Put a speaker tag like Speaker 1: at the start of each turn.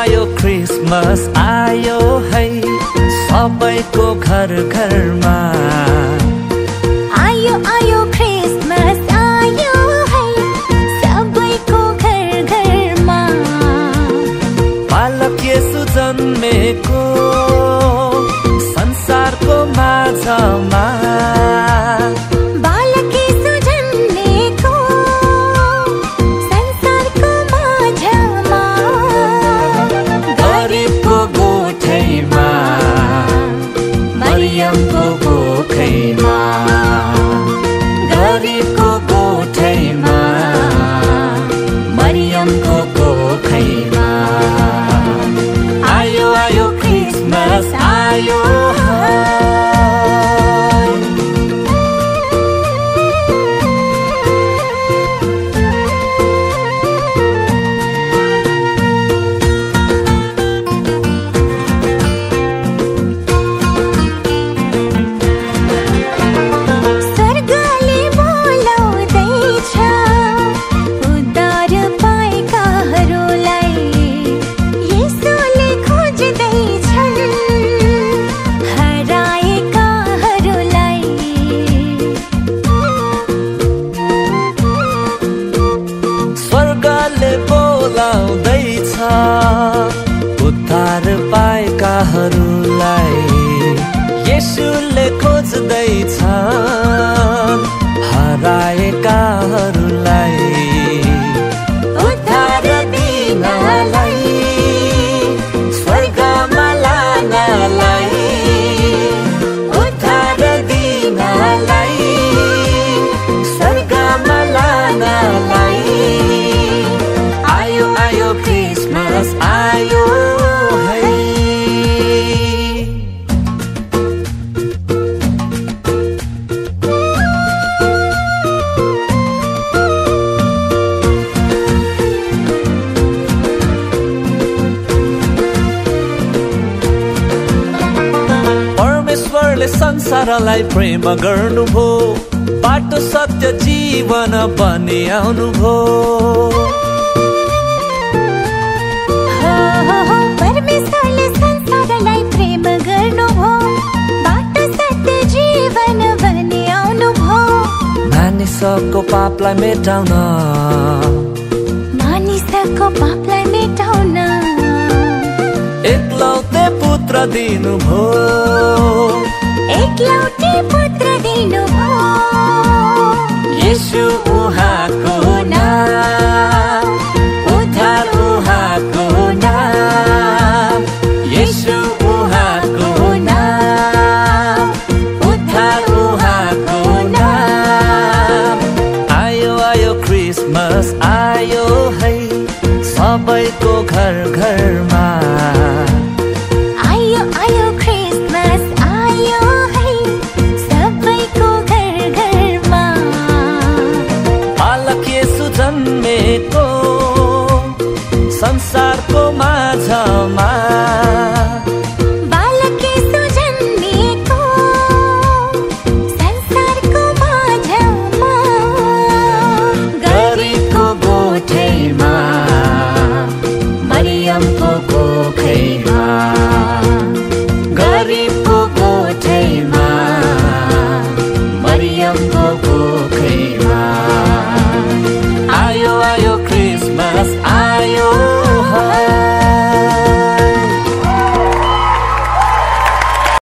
Speaker 1: आयो क्रिसमस आयो है सबैको घर घरमा
Speaker 2: आयो आयो क्रिसमस आयो है सबैको घर घरमा
Speaker 1: बालक येशू जन्मेको संसारको माझमा गरिबको गोठैमा मरियमको कोखैमा आयो आयो क्रिसमस आयो उद्धार पाएकाहरूलाई येशूले खोज्दैछन् हराएकाहरूलाई उद्धार दिनलाई स्वर्गमा लानलाई उद्धार दिनलाई स्वर्गमा लानलाई आयो आयो क्रिसमस आयो परमेश्वरले संसारलाई प्रेम गर्नुभयो बाटो सत्य जीवन बनि आउनुभयो
Speaker 2: परमेश्वरले संसारलाई प्रेम गर्नुभयो बाटो सत्य जीवन बनि आउनुभयो
Speaker 1: मानिसको पापलाई मेटाउन एकलौटे पुत्र दिनुभयो येशू उहाँको नाम उद्धार उहाँको नाम येशू उहाँको नाम उद्धार उहाँको नाम आयो आयो क्रिसमस आयो है सबैको घर घरमा